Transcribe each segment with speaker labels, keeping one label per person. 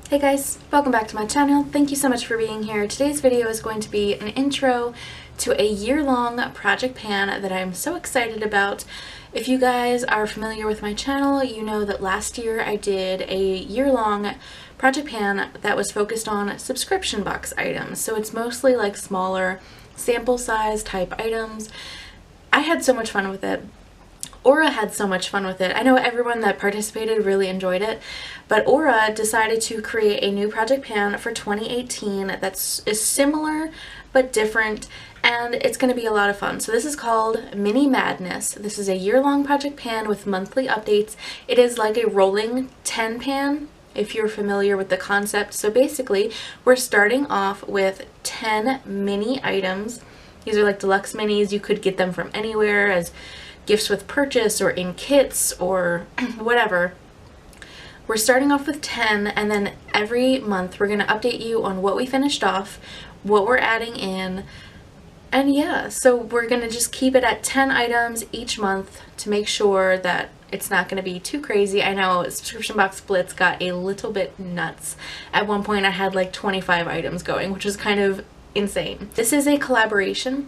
Speaker 1: Hey guys, welcome back to my channel. Thank you so much for being here. Today's video is going to be an intro to a year-long project pan that I'm so excited about. If you guys are familiar with my channel, you know that last year I did a year-long project pan that was focused on subscription box items. So it's mostly like smaller sample size type items. I had so much fun with it. Aura had so much fun with it. I know everyone that participated really enjoyed it, but Aura decided to create a new project pan for 2018 that's similar but different, and it's going to be a lot of fun. So this is called Mini Madness. This is a year-long project pan with monthly updates. It is like a rolling 10 pan, if you're familiar with the concept. So basically, we're starting off with 10 mini items. These are like deluxe minis. You could get them from anywhere as gifts with purchase or in kits or whatever. We're starting off with 10, and then every month we're going to update you on what we finished off, what we're adding in, and yeah, so we're going to just keep it at 10 items each month to make sure that it's not going to be too crazy. I know subscription box splits got a little bit nuts. At one point I had like 25 items going, which was kind of insane. This is a collaboration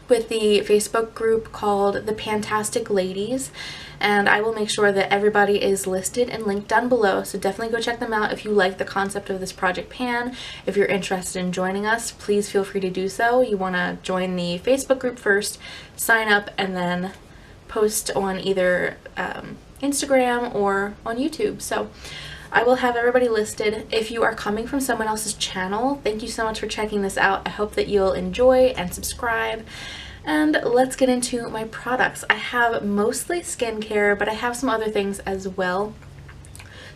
Speaker 1: with the Facebook group called The Fantastic Ladies, and I will make sure that everybody is listed and linked down below, so definitely go check them out if you like the concept of this project pan. If you're interested in joining us, please feel free to do so. You want to join the Facebook group first, sign up, and then post on either Instagram or on YouTube. So I will have everybody listed. If you are coming from someone else's channel, thank you so much for checking this out. I hope that you'll enjoy and subscribe. And let's get into my products. I have mostly skincare, but I have some other things as well.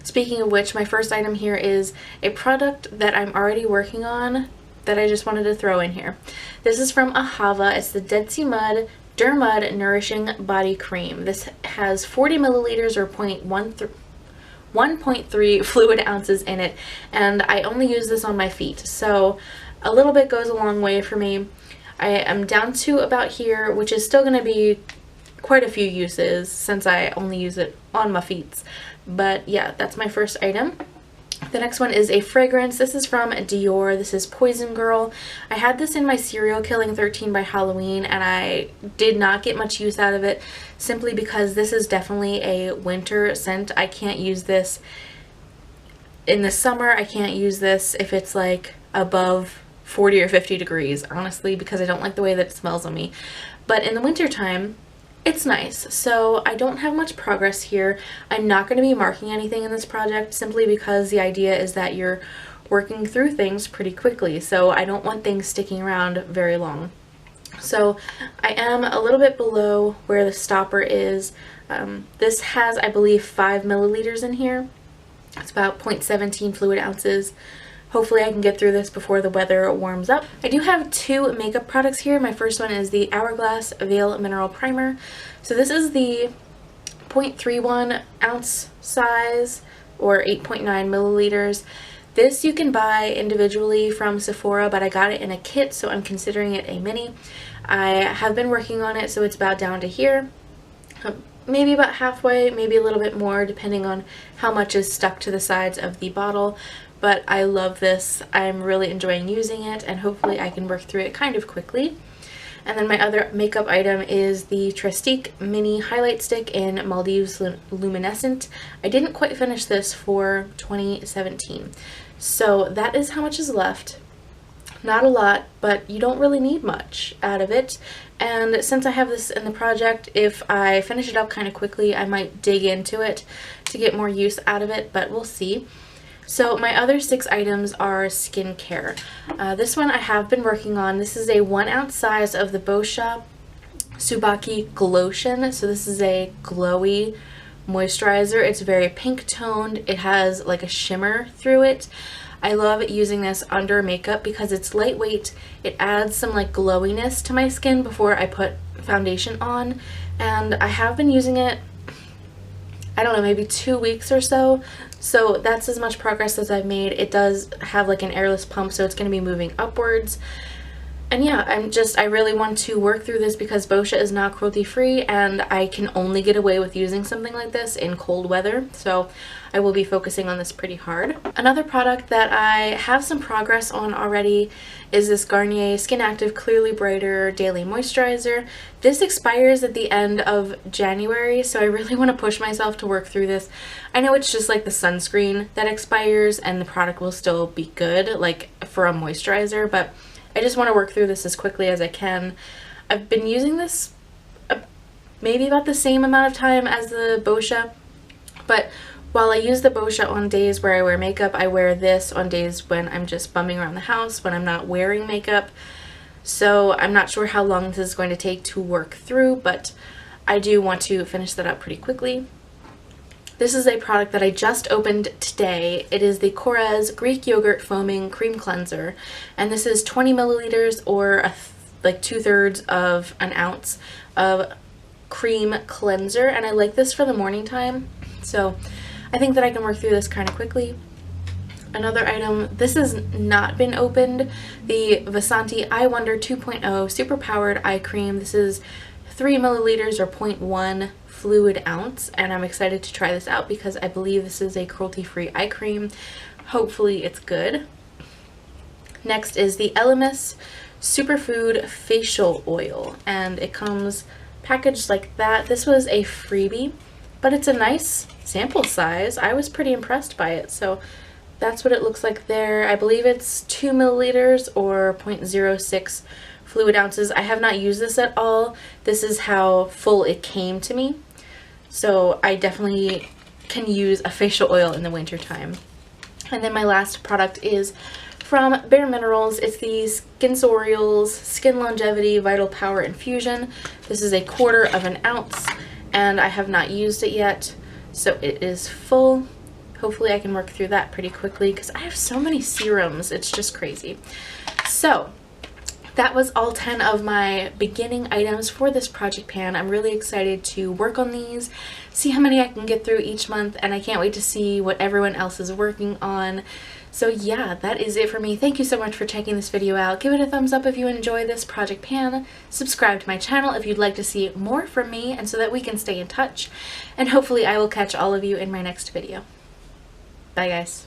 Speaker 1: Speaking of which, my first item here is a product that I'm already working on that I just wanted to throw in here. This is from Ahava. It's the Dead Sea Mud Dermud Nourishing Body Cream. This has 40 milliliters or 1.3 fluid ounces in it, and I only use this on my feet, so a little bit goes a long way for me. I am down to about here, which is still going to be quite a few uses since I only use it on my feet, but yeah, that's my first item. The next one is a fragrance. This is from Dior. This is Poison Girl. I had this in my Serial Killing 13 by Halloween, and I did not get much use out of it simply because this is definitely a winter scent. I can't use this in the summer. I can't use this if it's like above 40 or 50 degrees, honestly, because I don't like the way that it smells on me. But in the winter time, it's nice. So I don't have much progress here. I'm not going to be marking anything in this project simply because the idea is that you're working through things pretty quickly. So I don't want things sticking around very long. So I am a little bit below where the stopper is. This has, I believe, 5 milliliters in here. It's about 0.17 fluid ounces. Hopefully I can get through this before the weather warms up. I do have two makeup products here. My first one is the Hourglass Veil Mineral Primer. So this is the 0.31 ounce size or 8.9 milliliters. This you can buy individually from Sephora, but I got it in a kit, so I'm considering it a mini. I have been working on it, so it's about down to here. Maybe about halfway, maybe a little bit more, depending on how much is stuck to the sides of the bottle. But I love this. I'm really enjoying using it, and hopefully I can work through it kind of quickly. And then my other makeup item is the Trestique Mini Highlight Stick in Maldives Luminescent. I didn't quite finish this for 2017. So that is how much is left. Not a lot, but you don't really need much out of it. And since I have this in the project, if I finish it up kind of quickly, I might dig into it to get more use out of it, but we'll see. So my other 6 items are skincare. This one I have been working on. This is a 1 ounce size of the Boscia Tsubaki Glotion. So this is a glowy moisturizer. It's very pink toned. It has like a shimmer through it. I love using this under makeup because it's lightweight. It adds some like glowiness to my skin before I put foundation on. And I have been using it, I don't know, maybe 2 weeks or so. So that's as much progress as I've made. It does have like an airless pump, so it's going to be moving upwards. And yeah, I really want to work through this because Boscia is not cruelty free, and I can only get away with using something like this in cold weather. So I will be focusing on this pretty hard. Another product that I have some progress on already is this Garnier Skin Active Clearly Brighter Daily Moisturizer. This expires at the end of January, so I really want to push myself to work through this. I know it's just like the sunscreen that expires and the product will still be good, like for a moisturizer, but I just want to work through this as quickly as I can. I've been using this maybe about the same amount of time as the Boscia, but while I use the Boscia on days where I wear makeup, I wear this on days when I'm just bumming around the house, when I'm not wearing makeup. So I'm not sure how long this is going to take to work through, but I do want to finish that up pretty quickly. This is a product that I just opened today. It is the Korres Greek Yogurt Foaming Cream Cleanser, and this is 20 milliliters or like 2/3 of an ounce of cream cleanser, and I like this for the morning time, so I think that I can work through this kind of quickly. Another item, this has not been opened, the Vasanti Eye Wonder 2.0 Super Powered Eye Cream. This is 3 milliliters or 0.1 fluid ounce, and I'm excited to try this out because I believe this is a cruelty-free eye cream. Hopefully it's good. Next is the Elemis Superfood Facial Oil, and it comes packaged like that. This was a freebie, but it's a nice sample size. I was pretty impressed by it, so that's what it looks like there. I believe it's 2 milliliters or 0.06 fluid ounces. I have not used this at all. This is how full it came to me, so I definitely can use a facial oil in the winter time. And then my last product is from Bareminerals. It's the Sensorials Skin Longevity Vital Power Infusion. This is a 1/4 of an ounce, and I have not used it yet, so it is full. Hopefully I can work through that pretty quickly because I have so many serums. It's just crazy. So that was all 10 of my beginning items for this project pan. I'm really excited to work on these, see how many I can get through each month, and I can't wait to see what everyone else is working on. So yeah, that is it for me. Thank you so much for checking this video out. Give it a thumbs up if you enjoy this project pan. Subscribe to my channel if you'd like to see more from me and so that we can stay in touch. And hopefully I will catch all of you in my next video. Bye guys.